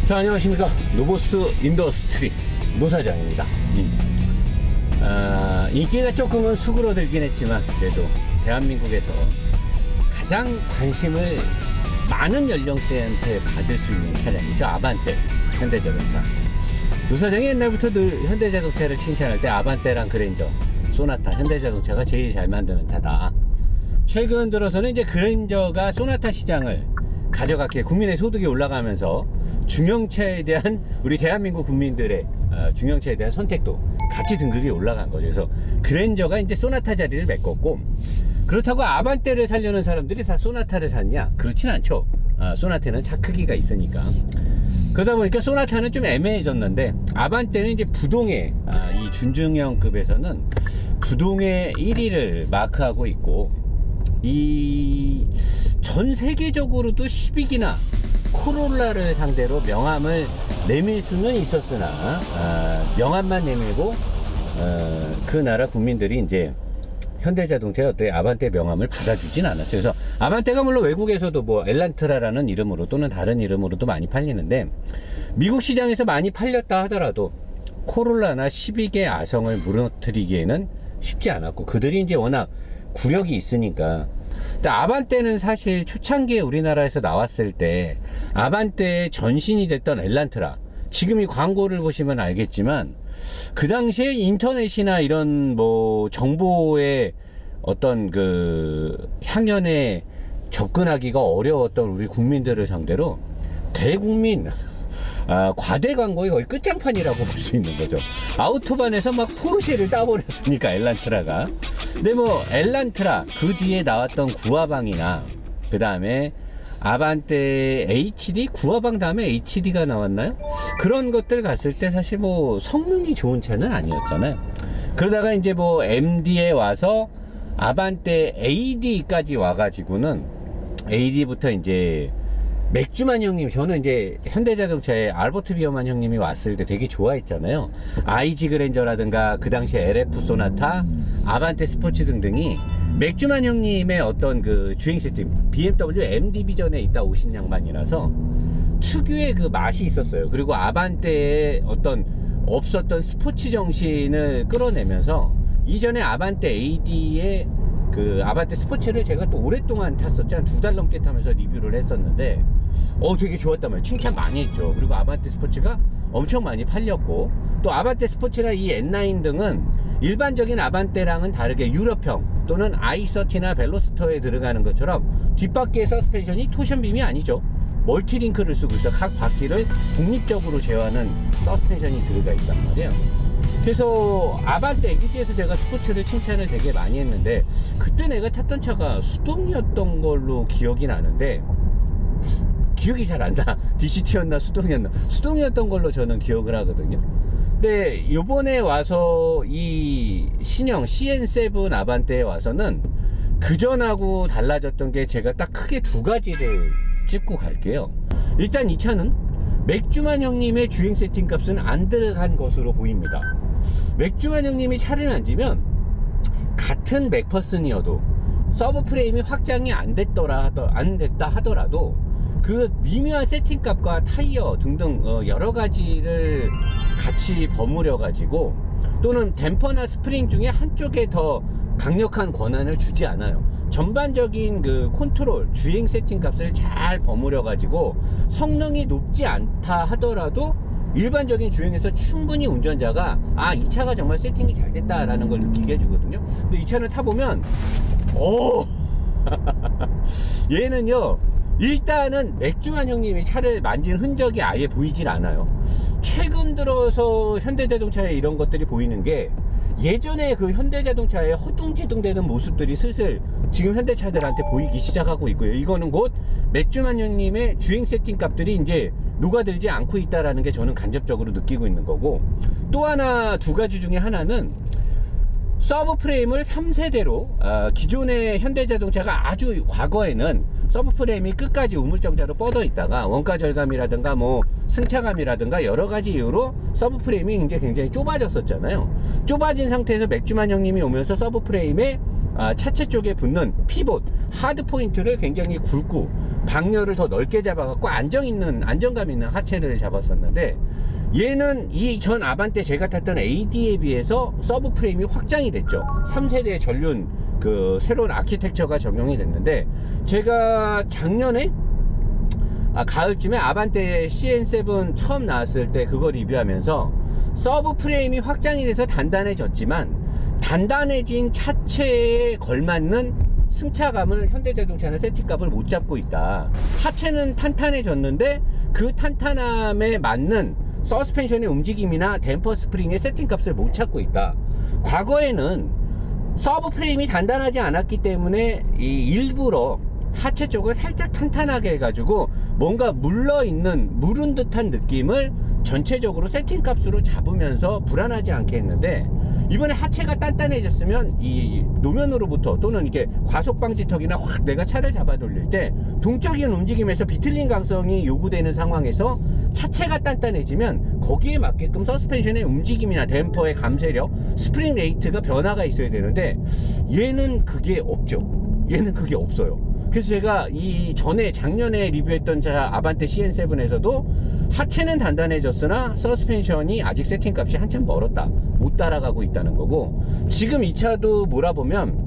자, 안녕하십니까. 노보스 인더스트리 노사장입니다. 인기가 조금은 수그러들긴 했지만 그래도 대한민국에서 가장 관심을 많은 연령대한테 받을 수 있는 차량이죠. 아반떼, 현대자동차. 노사장이 옛날부터 늘 현대자동차를 칭찬할 때 아반떼랑 그랜저, 소나타, 현대자동차가 제일 잘 만드는 차다. 최근 들어서는 이제 그랜저가 소나타 시장을 가져갔기에 국민의 소득이 올라가면서 중형차에 대한 우리 대한민국 국민들의 중형차에 대한 선택도 같이 등급이 올라간 거죠. 그래서 그랜저가 이제 소나타 자리를 메꿨고, 그렇다고 아반떼를 사려는 사람들이 다 소나타를 샀냐? 그렇진 않죠. 소나타는 차 크기가 있으니까. 그러다 보니까 소나타는 좀 애매해졌는데, 아반떼는 이제 부동의 이 준중형급에서는 부동의 1위를 마크하고 있고, 이 전 세계적으로도 10위기나 코롤라를 상대로 명함을 내밀 수는 있었으나 명함만 내밀고 그 나라 국민들이 이제 현대자동차의 어떤 아반떼 명함을 받아주진 않았죠. 그래서 아반떼가 물론 외국에서도 뭐 엘란트라라는 이름으로 또는 다른 이름으로도 많이 팔리는데, 미국 시장에서 많이 팔렸다 하더라도 코롤라나 12개 아성을 무너뜨리기에는 쉽지 않았고, 그들이 이제 워낙 구력이 있으니까. 근데 아반떼는 사실 초창기에 우리나라에서 나왔을 때 아반떼의 전신이 됐던 엘란트라, 지금 이 광고를 보시면 알겠지만 그 당시에 인터넷이나 이런 뭐 정보의 어떤 그 향연에 접근하기가 어려웠던 우리 국민들을 상대로 대국민 과대 광고의 거의 끝장판이라고 볼 수 있는 거죠. 아우토반에서 막 포르쉐를 따버렸으니까, 엘란트라가. 근데 뭐 엘란트라 그 뒤에 나왔던 구화방이나 그 다음에 아반떼 HD, 구화방 다음에 HD가 나왔나요? 그런 것들 갔을 때 사실 뭐 성능이 좋은 차는 아니었잖아요. 그러다가 이제 뭐 MD에 와서 아반떼 AD까지 와가지고는, AD부터 이제 맥주만 형님, 저는 이제 현대자동차에 알버트 비어만 형님이 왔을 때 되게 좋아했잖아요. IG 그랜저라든가 그 당시에 LF 소나타, 아반떼 스포츠 등등이 맥주만 형님의 어떤 그 주행 시스템, BMW M 디비전에 있다 오신 양반이라서 특유의 그 맛이 있었어요. 그리고 아반떼의 어떤 없었던 스포츠 정신을 끌어내면서, 이전에 아반떼 AD의 그 아반떼 스포츠를 제가 또 오랫동안 탔었죠. 한 2달 넘게 타면서 리뷰를 했었는데 되게 좋았단 말이에요. 칭찬 많이 했죠. 그리고 아반떼 스포츠가 엄청 많이 팔렸고, 또 아반떼 스포츠나 이 N9 등은 일반적인 아반떼랑은 다르게 유럽형 또는 i30나 벨로스터에 들어가는 것처럼 뒷바퀴의 서스펜션이 토션빔이 아니죠. 멀티링크를 쓰고 있어. 각 바퀴를 독립적으로 제어하는 서스펜션이 들어가 있단 말이에요. 그래서 아반떼 AD에서 제가 스포츠를 칭찬을 되게 많이 했는데, 그때 내가 탔던 차가 수동이었던 걸로 기억이 나는데, 기억이 잘 안 나. DCT였나 수동이었나, 수동이었던 걸로 저는 기억을 하거든요. 근데 요번에 와서 이 신형 CN7 아반떼에 와서는 그전하고 달라졌던 게, 제가 딱 크게 두 가지를 짚고 갈게요. 일단 이 차는 맥주만 형님의 주행 세팅 값은 안 들어간 것으로 보입니다. 맥주만 형님이 차를 만지면 같은 맥퍼슨이어도 서브 프레임이 확장이 안 됐다 하더라도 그 미묘한 세팅 값과 타이어 등등 여러 가지를 같이 버무려 가지고, 또는 댐퍼나 스프링 중에 한쪽에 더 강력한 권한을 주지 않아요. 전반적인 그 컨트롤, 주행 세팅 값을 잘 버무려 가지고 성능이 높지 않다 하더라도 일반적인 주행에서 충분히 운전자가 이 차가 정말 세팅이 잘 됐다라는 걸 느끼게 해주거든요. 근데 이 차를 타보면 얘는요, 일단은 맥주만 형님이 차를 만진 흔적이 아예 보이질 않아요. 최근 들어서 현대자동차에 이런 것들이 보이는 게, 예전에 그 현대자동차의 허둥지둥대는 모습들이 슬슬 지금 현대차들한테 보이기 시작하고 있고요. 이거는 곧 맥주만 형님의 주행 세팅 값들이 이제 녹아들지 않고 있다라는 게 저는 간접적으로 느끼고 있는 거고, 또 하나, 두 가지 중에 하나는 서브 프레임을 3세대로 기존의 현대자동차가 아주 과거에는 서브 프레임이 끝까지 우물정자로 뻗어 있다가 원가 절감이라든가 뭐 승차감이라든가 여러 가지 이유로 서브 프레임이 굉장히 좁아졌었잖아요. 좁아진 상태에서 맥주만 형님이 오면서 서브 프레임에 차체 쪽에 붙는 피봇 하드 포인트를 굉장히 굵고 방열을 더 넓게 잡아갖고 안정감 있는 하체를 잡았었는데, 얘는 이 전 아반떼 제가 탔던 AD에 비해서 서브 프레임이 확장이 됐죠. 3세대 전륜 그 새로운 아키텍처가 적용이 됐는데, 제가 작년에 가을쯤에 아반떼 CN7 처음 나왔을 때 그거 리뷰하면서 서브 프레임이 확장이 돼서 단단해졌지만 단단해진 차체에 걸맞는 승차감을 현대자동차는 세팅값을 못 잡고 있다. 하체는 탄탄해졌는데 그 탄탄함에 맞는 서스펜션의 움직임이나 댐퍼 스프링의 세팅값을 못 찾고 있다. 과거에는 서브 프레임이 단단하지 않았기 때문에 일부러 하체 쪽을 살짝 탄탄하게 해가지고 뭔가 무른 듯한 느낌을 전체적으로 세팅값으로 잡으면서 불안하지 않게 했는데, 이번에 하체가 단단해졌으면 이 노면으로부터 또는 이게 과속 방지턱이나 확 내가 차를 잡아 돌릴 때 동적인 움직임에서 비틀림 강성이 요구되는 상황에서 차체가 단단해지면 거기에 맞게끔 서스펜션의 움직임이나 댐퍼의 감쇄력, 스프링 레이트가 변화가 있어야 되는데 얘는 그게 없죠. 얘는 그게 없어요. 그래서 제가 작년에 리뷰했던 차 아반떼 CN7에서도 하체는 단단해졌으나 서스펜션이 아직 세팅값이 한참 멀었다, 못 따라가고 있다는 거고, 지금 이 차도 몰아보면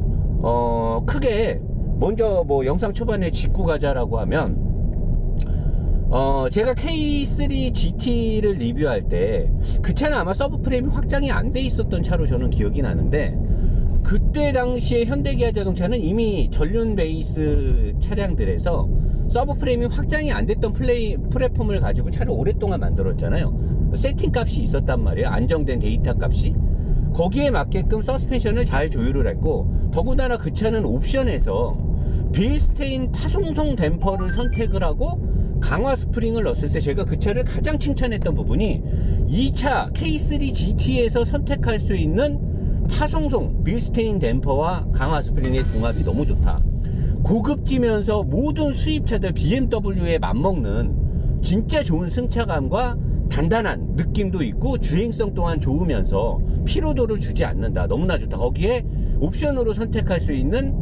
크게 먼저 뭐 영상 초반에 짚고 가자라고 하면, 제가 K3 GT를 리뷰할 때 그 차는 아마 서브 프레임이 확장이 안 돼 있었던 차로 저는 기억이 나는데, 그때 당시에 현대기아 자동차는 이미 전륜 베이스 차량들에서 서브 프레임이 확장이 안 됐던 플랫폼을 가지고 차를 오랫동안 만들었잖아요. 세팅 값이 있었단 말이에요. 안정된 데이터 값이. 거기에 맞게끔 서스펜션을 잘 조율을 했고, 더군다나 그 차는 옵션에서 빌스테인 파송성 댐퍼를 선택을 하고 강화 스프링을 넣었을 때 제가 그 차를 가장 칭찬했던 부분이, 이 차 K3 GT에서 선택할 수 있는 파송송 빌스테인 댐퍼와 강화 스프링의 궁합이 너무 좋다. 고급지면서 모든 수입차들 BMW에 맞먹는 진짜 좋은 승차감과 단단한 느낌도 있고 주행성 또한 좋으면서 피로도를 주지 않는다. 너무나 좋다. 거기에 옵션으로 선택할 수 있는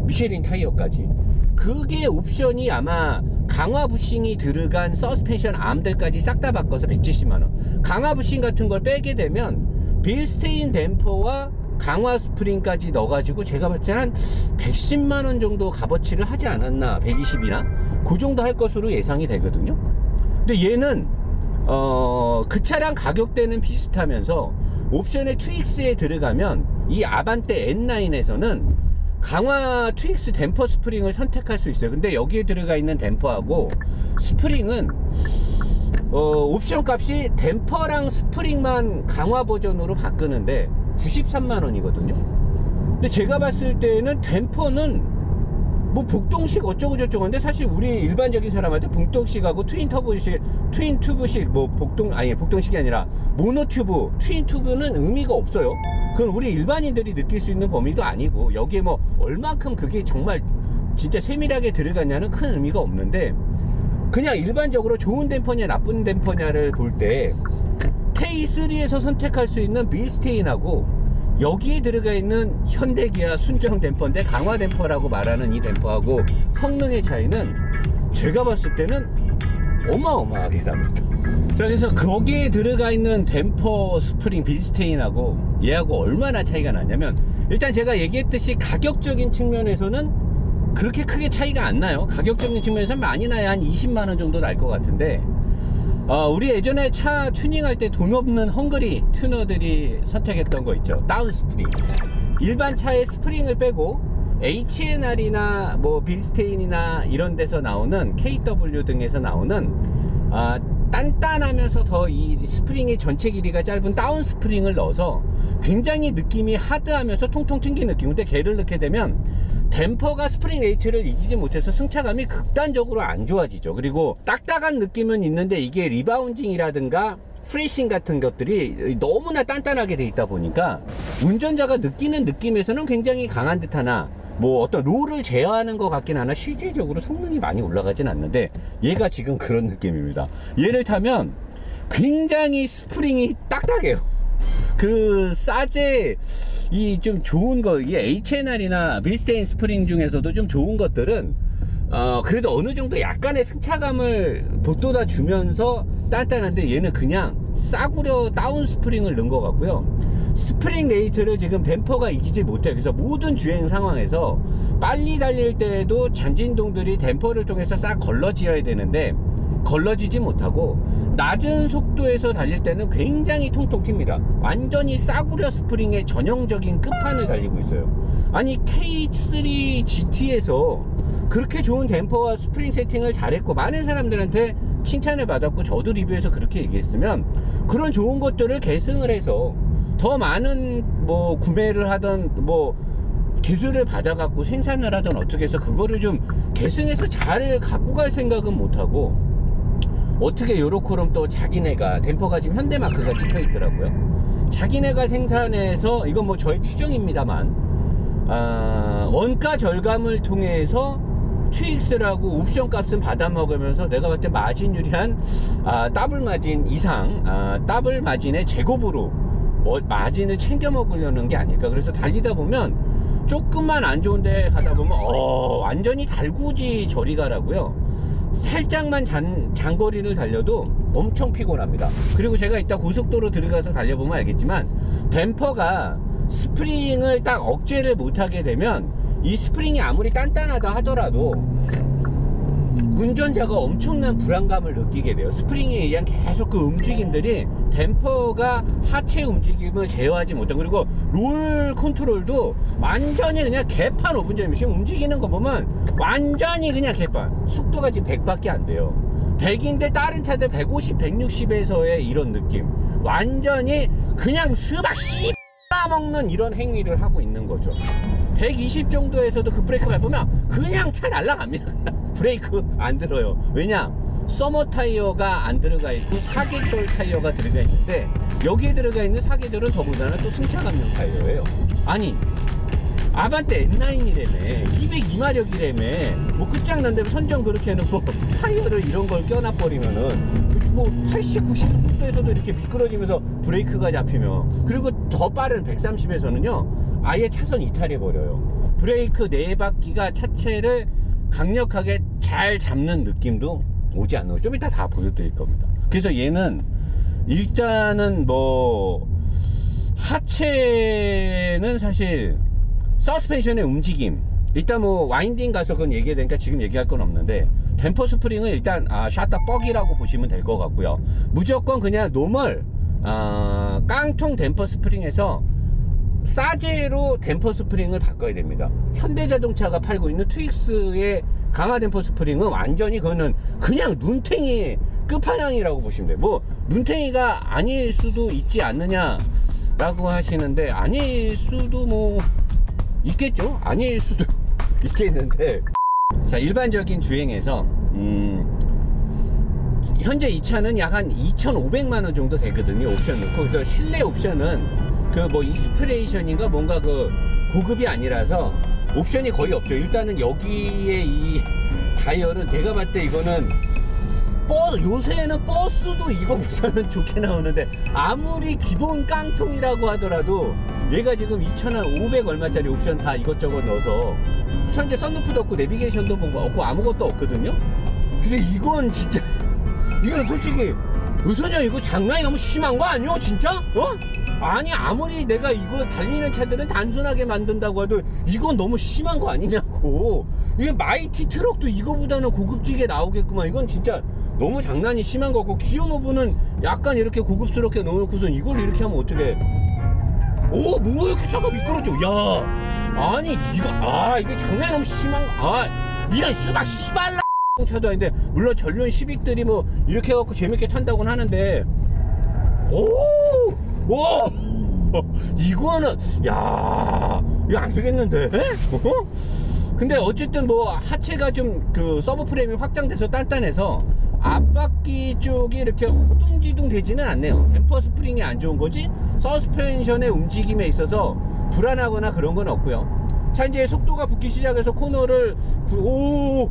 미쉐린 타이어까지. 그게 옵션이 아마 강화 부싱이 들어간 서스펜션 암들까지 싹 다 바꿔서 170만원. 강화 부싱 같은 걸 빼게 되면 빌스테인 댐퍼와 강화 스프링까지 넣어가지고 제가 봤을 때는 한 110만원 정도 값어치를 하지 않았나, 120이나 그 정도 할 것으로 예상이 되거든요. 근데 얘는 그 차량 가격대는 비슷하면서 옵션의 트윅스에 들어가면 이 아반떼 N9에서는 강화 트윅스 댐퍼 스프링을 선택할 수 있어요. 근데 여기에 들어가 있는 댐퍼하고 스프링은 옵션 값이 댐퍼랑 스프링만 강화 버전으로 바꾸는데 93만원이거든요 근데 제가 봤을 때는 댐퍼는 뭐 복동식 어쩌고저쩌고인데, 사실 우리 일반적인 사람한테 복동식하고 트윈 튜브식 뭐 복동식이 아니라 모노튜브, 트윈 튜브는 의미가 없어요. 그건 우리 일반인들이 느낄 수 있는 범위도 아니고, 여기에 뭐 얼만큼 그게 정말 진짜 세밀하게 들어갔냐는 큰 의미가 없는데, 그냥 일반적으로 좋은 댐퍼냐 나쁜 댐퍼냐를 볼 때 K3에서 선택할 수 있는 빌스테인하고 여기에 들어가 있는 현대기아 순정 댐퍼인데 강화 댐퍼라고 말하는 이 댐퍼하고 성능의 차이는 제가 봤을 때는 어마어마하게 납니다. 자, 그래서 거기에 들어가 있는 댐퍼 스프링 빌스테인하고 얘하고 얼마나 차이가 나냐면, 일단 제가 얘기했듯이 가격적인 측면에서는 그렇게 크게 차이가 안 나요. 가격적인 측면에서 많이 나야 한 20만원 정도 날 것 같은데, 우리 예전에 차 튜닝할 때 돈 없는 헝그리 튜너들이 선택했던 거 있죠. 다운 스프링. 일반 차의 스프링을 빼고 H&R이나 뭐 빌스테인이나 이런 데서 나오는 KW 등에서 나오는 단단하면서 더 이 스프링의 전체 길이가 짧은 다운 스프링을 넣어서 굉장히 느낌이 하드하면서 통통 튕긴 느낌인데, 걔를 넣게 되면 댐퍼가 스프링 레이트를 이기지 못해서 승차감이 극단적으로 안 좋아지죠. 그리고 딱딱한 느낌은 있는데 이게 리바운딩이라든가 프레싱 같은 것들이 너무나 단단하게 돼 있다 보니까 운전자가 느끼는 느낌에서는 굉장히 강한 듯 하나, 뭐 어떤 롤을 제어하는 것 같긴 하나 실질적으로 성능이 많이 올라가진 않는데, 얘가 지금 그런 느낌입니다. 얘를 타면 굉장히 스프링이 딱딱해요. 그 싸제 이 좀 좋은 거, 이게 H&R이나 빌스테인 스프링 중에서도 좀 좋은 것들은 그래도 어느 정도 약간의 승차감을 보도다 주면서 단단한데, 얘는 그냥 싸구려 다운 스프링을 넣은 것 같고요. 스프링 레이트를 지금 댐퍼가 이기지 못해요. 그래서 모든 주행 상황에서 빨리 달릴 때에도 잔진동들이 댐퍼를 통해서 싹 걸러지어야 되는데 걸러지지 못하고, 낮은 속도에서 달릴 때는 굉장히 통통 튑니다. 완전히 싸구려 스프링의 전형적인 끝판을 달리고 있어요. 아니 K3 GT에서 그렇게 좋은 댐퍼와 스프링 세팅을 잘했고 많은 사람들한테 칭찬을 받았고 저도 리뷰에서 그렇게 얘기했으면, 그런 좋은 것들을 계승을 해서 더 많은 뭐 구매를 하던 뭐 기술을 받아갖고 생산을 하던 어떻게 해서 그거를 좀 계승해서 잘 갖고 갈 생각은 못하고, 어떻게 요렇게럼 또 자기네가 댐퍼가 지금 현대마크가 찍혀 있더라고요. 자기네가 생산해서, 이건 뭐 저의 추정입니다만, 원가 절감을 통해서 트윅스라고 옵션 값은 받아먹으면서 내가 봤을 때 마진율이 한 더블 마진 이상, 더블 마진의 제곱으로 뭐 마진을 챙겨 먹으려는 게 아닐까. 그래서 달리다 보면 조금만 안 좋은데 가다 보면 완전히 달구지 저리 가라고요. 살짝만 장거리를 달려도 엄청 피곤합니다. 그리고 제가 이따 고속도로 들어가서 달려보면 알겠지만, 댐퍼가 스프링을 딱 억제를 못하게 되면 이 스프링이 아무리 단단하다 하더라도 운전자가 엄청난 불안감을 느끼게 돼요. 스프링에 의한 계속 그 움직임들이 댐퍼가 하체 움직임을 제어하지 못하고, 그리고 롤 컨트롤도 완전히 그냥 개판 5분 전이면 지금 움직이는 거 보면 완전히 그냥 개판. 속도가 지금 100밖에 안 돼요. 100인데 다른 차들 150, 160에서의 이런 느낌. 완전히 그냥 수박 씨 먹는 이런 행위를 하고 있는 거죠. 120 정도에서도 그 브레이크 밟으면 그냥 차 날아갑니다. 브레이크 안 들어요. 왜냐? 서머 타이어가 안 들어가 있고 4계절 타이어가 들어가 있는데, 여기에 들어가 있는 4계절은 더군다나 또 승차감용 타이어예요. 아니 아반떼 N9이라며 202마력이라며 뭐 끝장난다면 선정 그렇게 해놓고 타이어를 이런 걸 껴놔버리면은 뭐 80, 90 속도에서도 이렇게 미끄러지면서 브레이크가 잡히면, 그리고 더 빠른 130에서는요 아예 차선 이탈해버려요. 브레이크 4바퀴가 차체를 강력하게 잘 잡는 느낌도 오지 않아요. 좀 이따 다 보여드릴 겁니다. 그래서 얘는 일단은 뭐 하체는 사실 서스펜션의 움직임, 일단 뭐 와인딩 가서 그건 얘기해야 되니까 지금 얘기할 건 없는데, 댐퍼 스프링은 일단 샷다 뻑이라고 보시면 될 것 같고요. 무조건 그냥 노멀 깡통 댐퍼 스프링에서 싸제로 댐퍼 스프링을 바꿔야 됩니다. 현대자동차가 팔고 있는 트윅스의 강화 댐퍼 스프링은 완전히 그거는 그냥 눈탱이 끝판왕이라고 보시면 돼요. 뭐 눈탱이가 아닐 수도 있지 않느냐 라고 하시는데, 아닐 수도 뭐 있겠죠. 아닐 수도 있겠는데, 자, 일반적인 주행에서 현재 이 차는 약 한 2,500만원 정도 되거든요, 옵션 넣고. 그래서 실내 옵션은 그 뭐 익스프레이션인가 뭔가 그 고급이 아니라서 옵션이 거의 없죠. 일단은 여기에 이 다이얼은 내가 봤을 때 이거는 요새는 버스도 이거보다는 좋게 나오는데, 아무리 기본 깡통이라고 하더라도 얘가 지금 2,500 얼마짜리 옵션 다 이것저것 넣어서 현재 썬루프도 없고 내비게이션도 뭔가 없고 아무것도 없거든요. 근데 이건 진짜 이건 솔직히 의선형 이거 장난이 너무 심한 거 아니요 진짜? 아니 아무리 내가 이거 달리는 차들은 단순하게 만든다고 해도 이건 너무 심한 거 아니냐고. 이게 마이티 트럭도 이거보다는 고급지게 나오겠구만. 이건 진짜 너무 장난이 심한 거고, 기어노브는 약간 이렇게 고급스럽게 넣어놓고선 이걸 이렇게 하면 어떡해. 뭐야 이렇게 차가 미끄러져. 야 아니 이게 장난이 너무 심한 거. 이런 수박 씨발라 차도 아닌데, 물론 전륜 시빅들이 뭐 이렇게 해갖고 재밌게 탄다고는 하는데, 이거는 이거 안 되겠는데? 근데 어쨌든 뭐 하체가 좀 그 서브 프레임이 확장돼서 단단해서 앞바퀴 쪽이 이렇게 허둥지둥 되지는 않네요. 댐퍼 스프링이 안 좋은 거지 서스펜션의 움직임에 있어서 불안하거나 그런 건 없고요. 자, 이제 속도가 붙기 시작해서 코너를 이거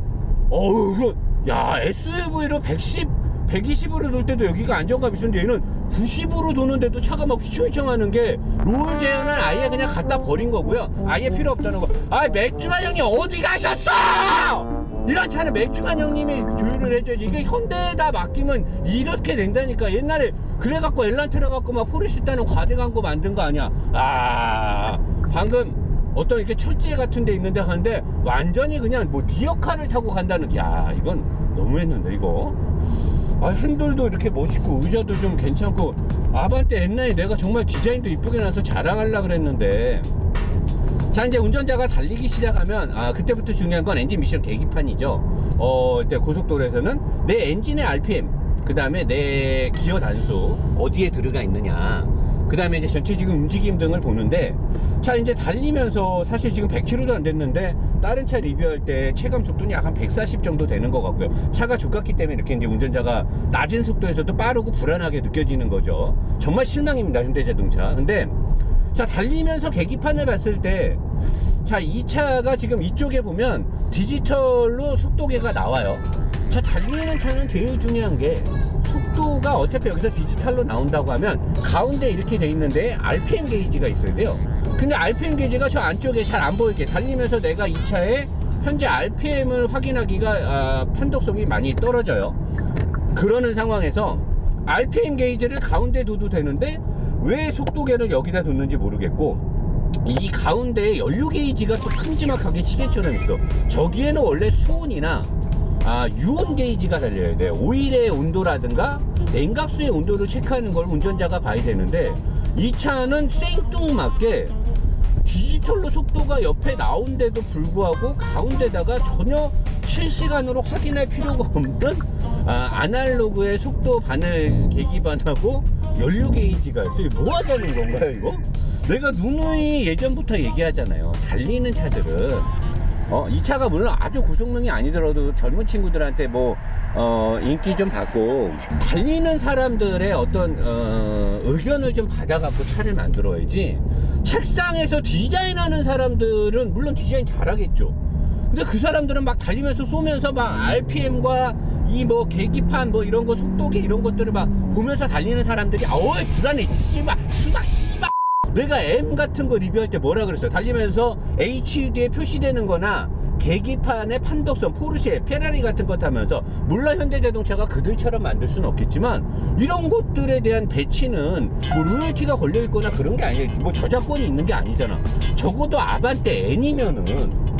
SUV로 110, 120으로 돌 때도 여기가 안정감이 있었는데 얘는 90으로 도는데도 차가 막 휘청휘청하는 게 롤 제어는 아예 그냥 갖다 버린 거고요. 아예 필요 없다는 거. 아, 맥주만 형님 어디 가셨어? 이런 차는 맥주만 형님이 조율을 해줘야지. 이게 현대에다 맡기면 이렇게 된다니까. 옛날에 그래갖고 엘란트라 갖고 막 포르쉐 따는 과대 광고 만든 거 아니야. 아, 방금 어떤 이렇게 철제 같은 데 있는데 하는데 완전히 그냥 뭐 리어카를 타고 간다는. 야, 이건 너무했는데 이거. 아, 핸들도 이렇게 멋있고 의자도 좀 괜찮고. 아반떼 옛날에 내가 정말 디자인도 이쁘게 나서 자랑하려고 그랬는데. 자, 이제 운전자가 달리기 시작하면 그때부터 중요한 건 엔진 미션 계기판이죠. 고속도로에서는 내 엔진의 RPM, 그 다음에 내 기어 단수 어디에 들어가 있느냐, 그 다음에 이제 전체적인 움직임 등을 보는데, 자, 이제 달리면서 사실 지금 100km도 안 됐는데 다른 차 리뷰할 때 체감 속도는 약 한 140 정도 되는 것 같고요. 차가 좁았기 때문에 이렇게 이제 운전자가 낮은 속도에서도 빠르고 불안하게 느껴지는 거죠. 정말 실망입니다, 현대자동차. 근데 자, 달리면서 계기판을 봤을 때, 자, 이 차가 지금 이쪽에 보면 디지털로 속도계가 나와요. 자, 달리는 차는 제일 중요한 게 속도가 어차피 여기서 디지털로 나온다고 하면 가운데 이렇게 돼 있는데 RPM 게이지가 있어야 돼요. 근데 RPM 게이지가 저 안쪽에 잘 안 보이게, 달리면서 내가 이 차의 현재 RPM을 확인하기가 판독성이 많이 떨어져요. 그러는 상황에서 RPM 게이지를 가운데 둬도 되는데 왜 속도계를 여기다 뒀는지 모르겠고, 이 가운데에 연료 게이지가 또 큼지막하게 시계처럼 있어. 저기에는 원래 수온이나 유온 게이지가 달려야 돼요. 오일의 온도라든가 냉각수의 온도를 체크하는 걸 운전자가 봐야 되는데, 이 차는 생뚱맞게 디지털로 속도가 옆에 나온데도 불구하고 가운데다가 전혀 실시간으로 확인할 필요가 없는 아날로그의 속도 바늘 계기판하고 연료 게이지가 있어요. 뭐 하자는 건가요, 이거? 내가 누누이 예전부터 얘기하잖아요. 달리는 차들은 이 차가 물론 아주 고성능이 아니더라도 젊은 친구들한테 뭐 인기 좀 받고, 달리는 사람들의 어떤 의견을 좀 받아갖고 차를 만들어야지. 책상에서 디자인하는 사람들은 물론 디자인 잘하겠죠. 근데 그 사람들은 막 달리면서 쏘면서 막 RPM과 이 뭐 계기판 뭐 이런 거 속도계 이런 것들을 막 보면서 달리는 사람들이 어이 불안해 씨발. 내가 M 같은 거 리뷰할 때 뭐라 그랬어요? 달리면서 HUD에 표시되는 거나 계기판의 판독성, 포르쉐, 페라리 같은 거 타면서, 물론 현대자동차가 그들처럼 만들 수는 없겠지만 이런 것들에 대한 배치는 뭐 로열티가 걸려 있거나 그런 게 아니에요. 뭐 저작권이 있는 게 아니잖아. 적어도 아반떼 N이면은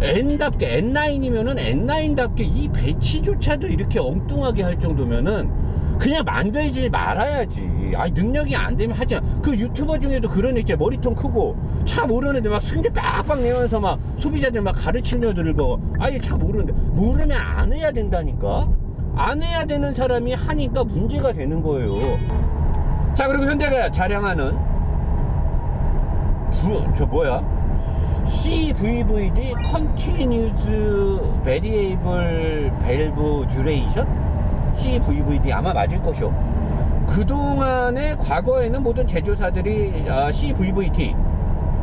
N답게, N9이면은 N9답게 이 배치조차도 이렇게 엉뚱하게 할 정도면은 그냥 만들지 말아야지. 아니, 능력이 안 되면 하지 마. 그 유튜버 중에도 그런 애 있잖아. 머리통 크고 차 모르는데 막 승질 빡빡 내면서 막 소비자들 막 가르치려 들고. 아예 차 모르는데, 모르면 안 해야 된다니까. 안 해야 되는 사람이 하니까 문제가 되는 거예요. 자, 그리고 현대가 자랑하는 CVVD Continuous Variable Valve Duration? CVVD 아마 맞을 것이오. 그동안에 과거에는 모든 제조사들이 CVVT,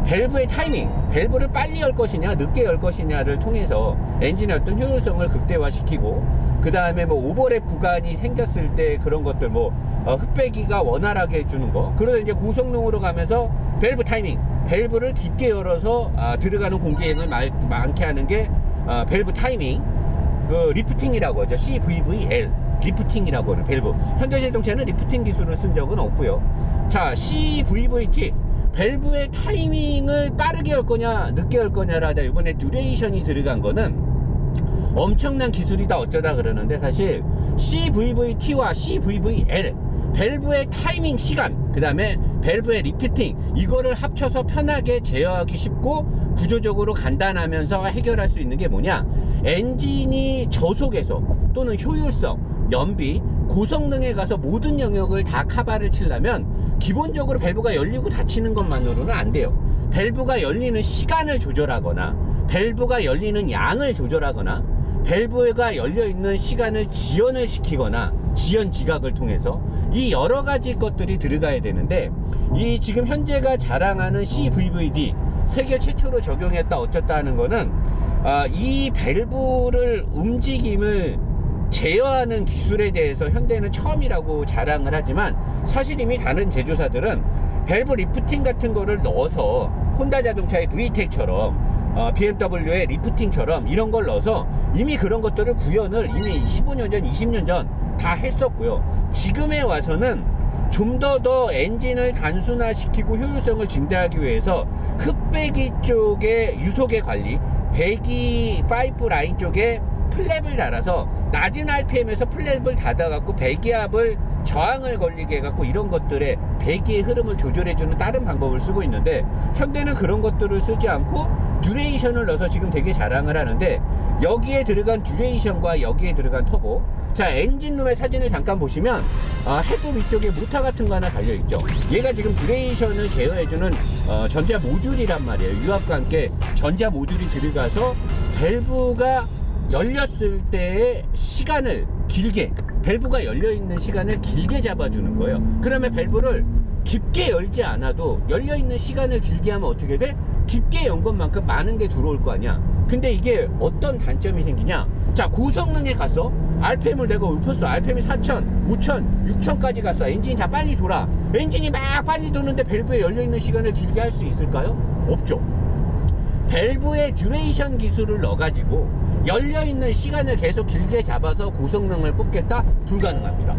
밸브의 타이밍, 밸브를 빨리 열 것이냐 늦게 열 것이냐를 통해서 엔진의 어떤 효율성을 극대화시키고, 그 다음에 뭐 오버랩 구간이 생겼을 때 그런 것들, 뭐 흡배기가 원활하게 해주는 거, 그러다 이제 고성능으로 가면서 밸브 타이밍, 밸브를 깊게 열어서 들어가는 공기량을 많게 하는 게 밸브 타이밍, 그 리프팅이라고 하죠. CVVL, 리프팅이라고 하는 밸브. 현대자동차는 리프팅 기술을 쓴 적은 없고요. 자, CVVT, 밸브의 타이밍을 빠르게 열 거냐 늦게 열 거냐라다 이번에 듀레이션이 들어간 거는 엄청난 기술이다 어쩌다 그러는데, 사실 CVVT와 CVVL, 밸브의 타이밍 시간, 그 다음에 밸브의 리프팅, 이거를 합쳐서 편하게 제어하기 쉽고 구조적으로 간단하면서 해결할 수 있는 게 뭐냐, 엔진이 저속에서 또는 효율성, 연비, 고성능에 가서 모든 영역을 다 카바를 치려면 기본적으로 밸브가 열리고 닫히는 것만으로는 안 돼요. 밸브가 열리는 시간을 조절하거나, 밸브가 열리는 양을 조절하거나, 밸브가 열려있는 시간을 지연을 시키거나, 지연 지각을 통해서 이 여러가지 것들이 들어가야 되는데, 이 지금 현재가 자랑하는 CVVD 세계 최초로 적용했다 어쩌다 하는 거는 이 밸브를 움직임을 제어하는 기술에 대해서 현대는 처음이라고 자랑을 하지만 사실 이미 다른 제조사들은 밸브 리프팅 같은 거를 넣어서 혼다 자동차의 VTEC처럼 BMW의 리프팅처럼 이런 걸 넣어서 이미 그런 것들을 구현을 이미 15년 전 20년 전 다 했었고요. 지금에 와서는 좀 더 엔진을 단순화시키고 효율성을 증대하기 위해서 흡배기 쪽의 유속의 관리, 배기 파이프 라인 쪽에 플랩을 달아서 낮은 RPM에서 플랩을 닫아갖고 배기압을 저항을 걸리게 해갖고 이런 것들에 배기의 흐름을 조절해주는 다른 방법을 쓰고 있는데, 현대는 그런 것들을 쓰지 않고 듀레이션을 넣어서 지금 되게 자랑을 하는데, 여기에 들어간 듀레이션과 여기에 들어간 터보, 자 엔진룸의 사진을 잠깐 보시면 헤드 위쪽에 모터 같은 거 하나 달려있죠. 얘가 지금 듀레이션을 제어해주는 전자 모듈이란 말이에요. 유압과 함께 전자 모듈이 들어가서 밸브가 열렸을 때의 시간을 길게, 밸브가 열려있는 시간을 길게 잡아주는 거예요. 그러면 밸브를 깊게 열지 않아도 열려있는 시간을 길게 하면 어떻게 돼? 깊게 연 것만큼 많은 게 들어올 거 아니야. 근데 이게 어떤 단점이 생기냐, 자 고성능에 갔어, RPM을 내가 높였어. RPM이 4000, 5000, 6000까지 갔어. 엔진이 다 빨리 돌아. 엔진이 막 빨리 도는데 밸브에 열려있는 시간을 길게 할 수 있을까요? 없죠. 밸브의 듀레이션 기술을 넣어가지고 열려있는 시간을 계속 길게 잡아서 고성능을 뽑겠다? 불가능합니다.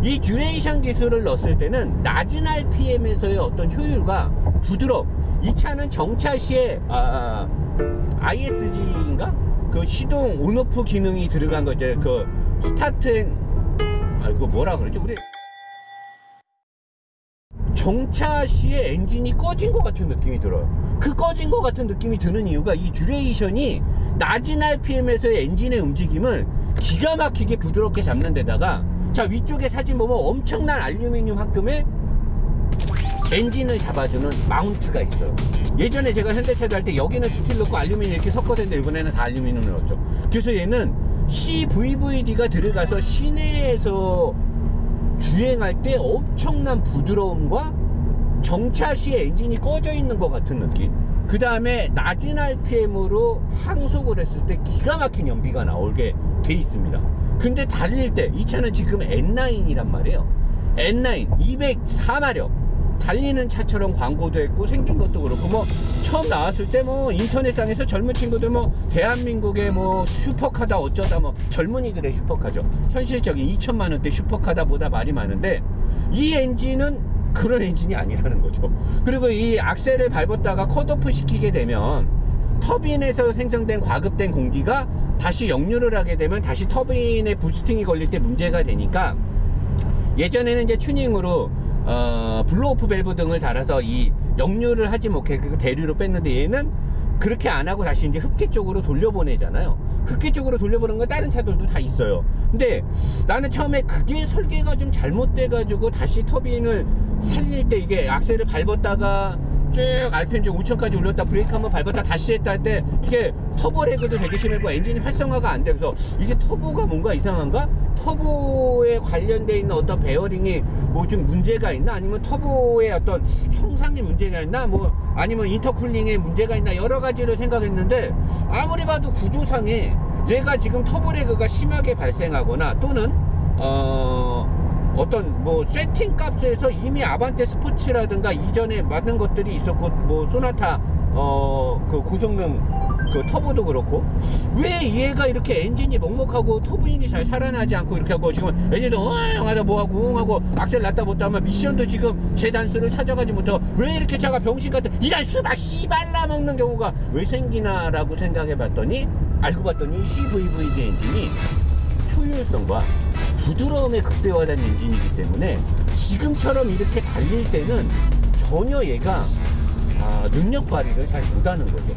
이 듀레이션 기술을 넣었을 때는 낮은 RPM에서의 어떤 효율과 이 차는 정차 시에 ISG인가? 그 시동 온오프 기능이 들어간 거, 이제 그 스타트 앤 그거 뭐라 그러지? 우리 정차 시에 엔진이 꺼진 것 같은 느낌이 들어요. 그 꺼진 것 같은 느낌이 드는 이유가 이 듀레이션이 낮은 RPM에서의 엔진의 움직임을 기가 막히게 부드럽게 잡는 데다가, 자 위쪽에 사진 보면 엄청난 알루미늄 합금에 엔진을 잡아주는 마운트가 있어요. 예전에 제가 현대차도 할 때 여기는 스틸 넣고 알루미늄 이렇게 섞어서 했는데 이번에는 다 알루미늄을 넣었죠. 그래서 얘는 CVVD가 들어가서 시내에서 주행할 때 엄청난 부드러움과 정차 시에 엔진이 꺼져 있는 것 같은 느낌, 그 다음에 낮은 RPM으로 항속을 했을 때 기가 막힌 연비가 나오게 돼 있습니다. 근데 달릴 때 이 차는 지금 N9이란 말이에요. N9 204마력 달리는 차처럼 광고도 했고 생긴 것도 그렇고, 뭐 처음 나왔을 때 뭐 인터넷상에서 젊은 친구들 뭐 대한민국의 뭐 슈퍼카다 어쩌다, 뭐 젊은이들의 슈퍼카죠. 현실적인 2천만원대 슈퍼카다보다 말이 많은데, 이 엔진은 그런 엔진이 아니라는 거죠. 그리고 이 악셀을 밟았다가 컷오프 시키게 되면 터빈에서 생성된 과급된 공기가 다시 역류를 하게 되면 다시 터빈에 부스팅이 걸릴 때 문제가 되니까, 예전에는 이제 튜닝으로 블로오프 밸브 등을 달아서 이 역류를 하지 못해 대류로 뺐는데, 얘는 그렇게 안 하고 다시 이제 흡기 쪽으로 돌려보내잖아요. 흡기 쪽으로 돌려보내는 건 다른 차들도 다 있어요. 근데 나는 처음에 그게 설계가 좀 잘못돼 가지고 다시 터빈을 살릴 때 이게 악셀을 밟았다가 쭉 RPM 좀 5000까지 올렸다 브레이크 한번 밟았다 다시 했다 할 때 이게 터보 레그도 되게 심했고 엔진이 활성화가 안 돼. 그래서 이게 터보가 뭔가 이상한가? 터보에 관련돼 있는 어떤 베어링이 뭐 좀 문제가 있나? 아니면 터보의 어떤 형상에 문제가 있나? 뭐 아니면 인터쿨링에 문제가 있나? 여러 가지를 생각했는데, 아무리 봐도 구조상에 얘가 지금 터보 레그가 심하게 발생하거나 또는 어떤 뭐 세팅 값에서 이미 아반떼 스포츠라든가 이전에 맞는 것들이 있었고, 뭐 소나타 그 고성능 그 터보도 그렇고, 왜 얘가 이렇게 엔진이 먹먹하고 터보인이 잘 살아나지 않고 이렇게 하고, 지금 엔진도 응하다 뭐하고 응하고 악셀 놨다 못다 하면 미션도 지금 제 단수를 찾아가지 못하고, 왜 이렇게 차가 병신 같은 이 단수 막 씨발라 먹는 경우가 왜 생기나 라고 생각해 봤더니, 알고 봤더니 CVVD 엔진이 효율성과 부드러움에 극대화된 엔진이기 때문에 지금처럼 이렇게 달릴 때는 전혀 얘가 능력 발휘를 잘 못하는 거죠.